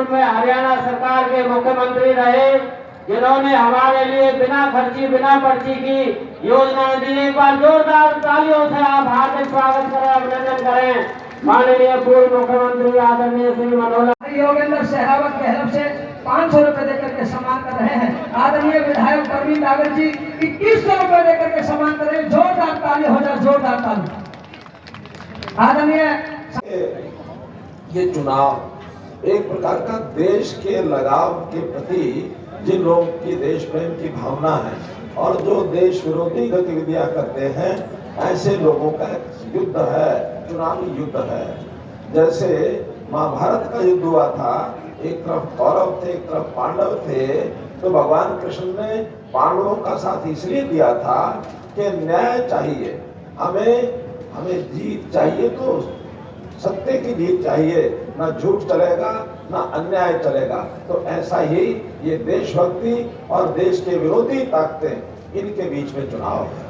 में हरियाणा सरकार के मुख्यमंत्री रहे, जिन्होंने हमारे लिए बिना खर्ची बिना पर्ची की योजनाएं दी। एक बार जोरदार तालियों से आप हार्दिक स्वागत करें, अभिनंदन करें माननीय पूर्व मुख्यमंत्री आदरणीय श्री मनोहर योगेंद्र शेखावत के तरफ से 500 रुपए देकर के सम्मान कर रहे हैं। आदरणीय विधायक परवीन नागर जी 2100 रुपए देकर के सम्मान कर रहे हैं। जोरदार ताली हो जाए, जोरदार ताली। आदरणीय ये चुनाव एक प्रकार का देश के लगाव के प्रति जिन लोगों की देश प्रेम की भावना है और जो देश विरोधी गतिविधियां करते हैं, ऐसे लोगों का युद्ध है, चुनावी युद्ध है। जैसे महाभारत का युद्ध हुआ था, एक तरफ कौरव थे, एक तरफ पांडव थे, तो भगवान कृष्ण ने पांडवों का साथ इसलिए दिया था कि न्याय चाहिए, हमें जीत चाहिए, तो सत्य की जीत चाहिए, ना झूठ चलेगा ना अन्याय चलेगा। तो ऐसा ही ये देशभक्ति और देश के विरोधी ताकतें, इनके बीच में चुनाव है।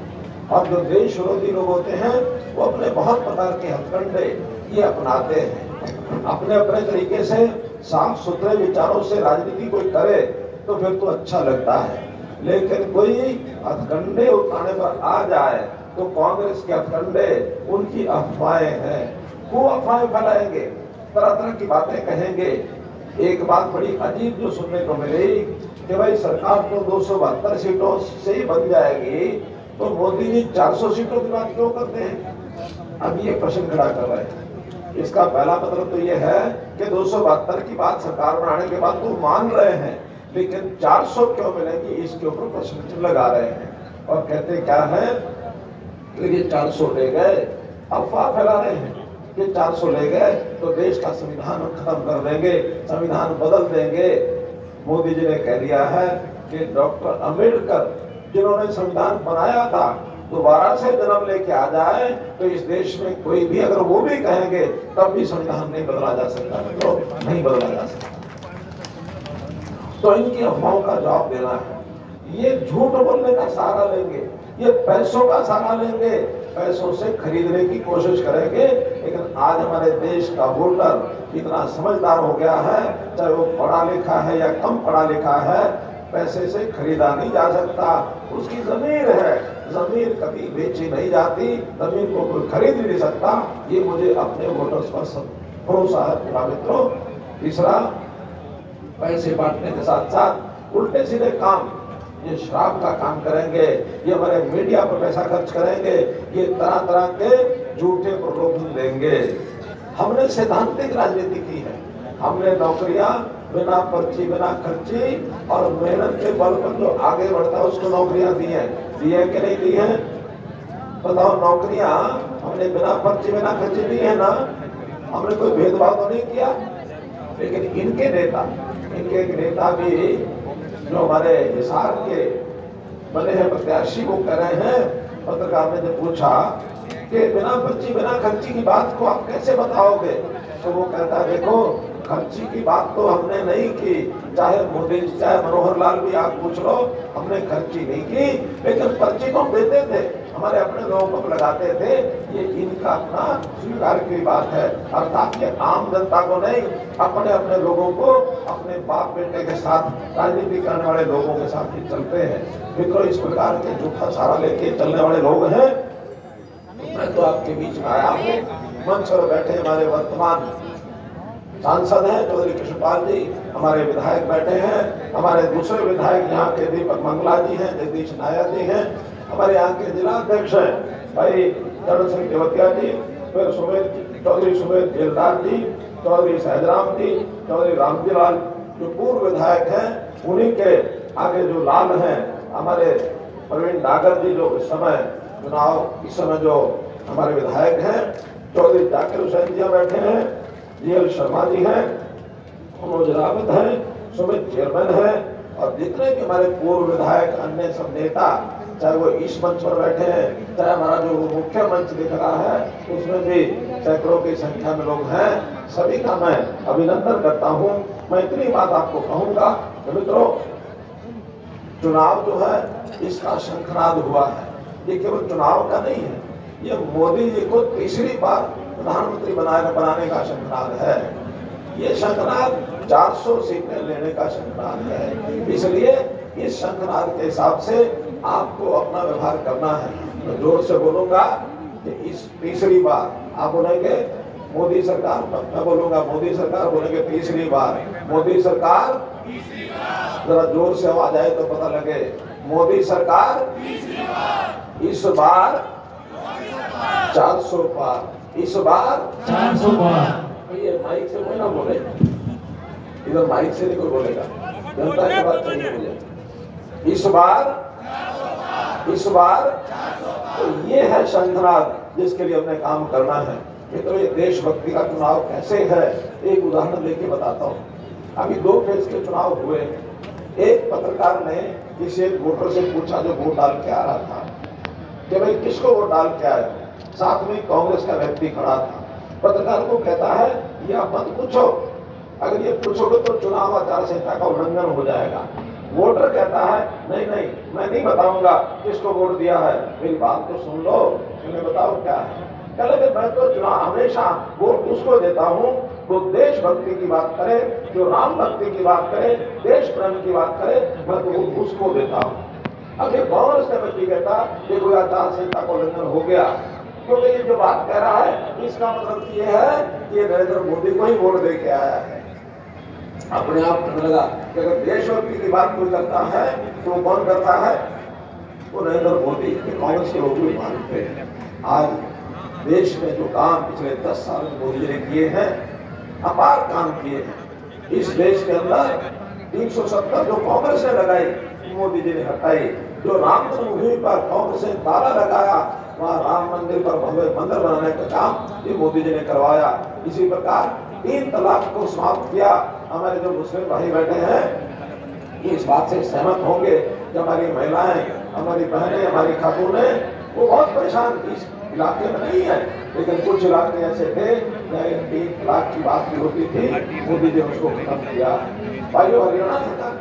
और जो देश विरोधी लोग होते हैं वो अपने बहुत प्रकार के हथकंडे ये अपनाते हैं। अपने अपने तरीके से साफ सुथरे विचारों से राजनीति कोई करे तो फिर तो अच्छा लगता है, लेकिन कोई हथकंडे उठाने पर आ जाए तो कांग्रेस के हथकंडे उनकी अफवाहें हैं, वो अफवाहें फैलाएंगे, तरह तरह की बातें कहेंगे। एक बात बड़ी अजीब जो सुनने को मिली कि भाई सरकार तो 272 सीटों से ही बन जाएगी, तो मोदी जी 400 सीटों की बात क्यों करते हैं? अब ये प्रश्न खड़ा कर रहे हैं। इसका पहला मतलब तो ये है कि 272 की बात सरकार बनाने के बाद तो मान रहे हैं, लेकिन 400 क्यों मिलेगी इसके ऊपर प्रश्न लगा रहे हैं। और कहते क्या है कि ये 400 ले गए, अफवाह फैला रहे हैं कि 400 ले गए तो देश का संविधान खत्म कर देंगे, संविधान बदल देंगे। मोदी जी ने कह दिया है कि डॉक्टर अम्बेडकर जिन्होंने संविधान बनाया था दोबारा से जन्म लेके आ जाए तो इस देश में कोई भी अगर वो भी कहेंगे तब भी संविधान नहीं बदला जा सकता, तो नहीं बदला जा सकता। तो इनकी अफवाहों का जवाब देना है। ये झूठ बोलने का सहारा लेंगे, ये पैसों का सहारा लेंगे, पैसों से खरीदने की कोशिश करेंगे। लेकिन आज हमारे देश का वोटर इतना समझदार हो गया है, चाहे वो पढ़ा लिखा है या कम पढ़ा लिखा है, पैसे से खरीदा नहीं जा सकता। उसकी जमीर है, जमीर कभी बेची नहीं जाती, जमीन को कोई खरीद नहीं सकता। ये मुझे अपने वोटर्स पर भरोसा है मित्रों। तीसरा, पैसे बांटने के साथ साथ उल्टे सीधे काम, ये शराब का काम करेंगे, ये हमारे मीडिया पर पैसा खर्च करेंगे, ये तरह तरह के झूठे प्रलोभन देंगे। हमने सैद्धांतिक राजनीति की है, हमने नौकरियां बिना पर्ची बिना खर्ची और मेहनत के बल पर जो आगे बढ़ता है उसको नौकरियां दी है कि नहीं दी है? बताओ, नौकरियां हमने बिना पर्ची बिना खर्ची दी है ना? हमने कोई भेदभाव तो नहीं किया। लेकिन इनके नेता भी जो हमारे हिसार के बने हैं प्रत्याशी, वो कह रहे हैं, पत्रकार ने जब पूछा कि बिना पर्ची बिना खर्ची की बात को आप कैसे बताओगे, तो वो कहता है देखो, खर्ची की बात तो हमने नहीं की, चाहे मोदी चाहे मनोहर लाल भी आप पूछ लो, हमने खर्ची नहीं की, लेकिन पर्ची तो देते थे, हमारे अपने लोगों को लगाते थे। ये इनका अपना स्वीकार की बात है, अर्थात ये आम जनता को नहीं, अपने अपने लोगों को, अपने बाप बेटे के साथ राजनीति करने वाले लोगों के साथ ही चलते हैं। मित्रों, इस प्रकार के झूठा सहारा लेके चलने वाले लोग हैं। मैं तो आपके बीच में आया हूँ, मंच पर बैठे हमारे वर्तमान सांसद हैं चौधरी कृष्णपाल जी, हमारे विधायक बैठे हैं, हमारे दूसरे विधायक यहाँ के दीपक मंगला जी हैं, जगदीश नायर जी हैं, हमारे यहाँ के जिला अध्यक्ष हैं भाई चरण सिंह देवतिया जी, फिर चौधरी सुमेर जेलदार जी, चौधरी सहजराम जी, चौधरी रामजी लाल जो पूर्व विधायक हैं, उन्हीं के आगे जो लाल हैं हमारे परवीन नागर जी, जो इस समय जो हमारे विधायक हैं, चौधरी जाकिर हुसैन जी बैठे हैं, जीएल शर्मा जी हैं, मनोज रावत हैं, सुमित चेयरमैन हैं, और जितने भी हमारे पूर्व विधायक, अन्य सब नेता, चाहे वो इस मंच पर बैठे हैं, चाहे हमारा जो मुख्य मंच दिख रहा है उसमें भी सैकड़ों की संख्या में लोग हैं, सभी का मैं अभिनंदन करता हूं। मैं इतनी बात आपको कहूंगा कि मित्रों, चुनाव जो है इसका शंखनाद हुआ है, ये केवल चुनाव का नहीं है, ये मोदी जी को तीसरी बार प्रधानमंत्री बनाने का शंखनाद है। ये शंखनाद 400 सीटें लेने का शंखनाद है। इसलिए इस शंखनाद के हिसाब से आपको अपना व्यवहार करना है। मैं जोर से बोलूंगा कि इस तीसरी बार आप बोलेंगे मोदी सरकार, मैं बोलूंगा मोदी सरकार, बोलेंगे तीसरी बार मोदी सरकार। जरा जोर से आवाज आए तो पता लगे, मोदी सरकार इस बार 400 पार, इस बार 400 पार। ये माइक से कोई ना बोले, इधर माइक से नहीं कोई बोलेगा, जनता की बात करनी मुझे। इस बार तो ये है शंखनाद जिसके लिए हमने काम करना है। मित्रों, ये देशभक्ति का चुनाव कैसे है, एक उदाहरण लेके बताता हूँ। अभी 2 फेज के चुनाव हुए। एक पत्रकार ने किसी एक वोटर से पूछा जो वोट डाल के आ रहा था कि भाई किसको वोट डाल के आए। साथ में कांग्रेस का व्यक्ति खड़ा था। पत्रकार को कहता है ये आप मत पूछो, अगर ये पूछोगे तो चुनाव आचार संहिता का उल्लंघन हो जाएगा। वोटर कहता है नहीं नहीं, मैं नहीं बताऊंगा किसको वोट दिया है, मेरी बात तो सुन लो, तुम्हें बताओ क्या है। कहले कि मैं तो चुनाव हमेशा वोट उसको देता हूँ जो देशभक्ति की बात करे, जो राम भक्ति की बात करे, देश प्रेम की बात करे, मैं तो वोट उसको देता हूँ। अब ये कांग्रेस का व्यक्ति कहता ये कोई आचार संहिता का उल्लंघन हो गया, क्योंकि ये जो बात कह रहा है इसका मतलब ये है कि ये नरेंद्र मोदी को ही वोट दे के आया है। अपने आप कहने लगा कि अगर देशभक्ति की बात कोई करता है तो वो कौन करता है, वो नरेंद्र मोदी। कांग्रेस के लोग भी मानते हैं। आज देश में जो काम पिछले 10 साल में मोदी जी ने किए हैं, अपार काम किए हैं। इस देश के अंदर 370 जो कांग्रेस ने लगाई मोदी जी ने हटाई। जो राम जन्मभूमि पर कांग्रेस ने ताला लगाया, वहाँ राम मंदिर पर भव्य मंदिर बनाने का काम ये मोदी जी ने करवाया। इसी प्रकार 3 तलाक को समाप्त किया। हमारे जो मुस्लिम भाई बैठे हैं इस बात से सहमत होंगे कि हमारी महिलाएं, हमारी बहनें, हमारी खातूनें वो बहुत परेशान इस इलाके में नहीं है, लेकिन कुछ इलाके ऐसे थे जहाँ 3 तलाक की बात भी होती थी, मोदी जी ने उसको खत्म किया। भाइयों, हरियाणा सरकार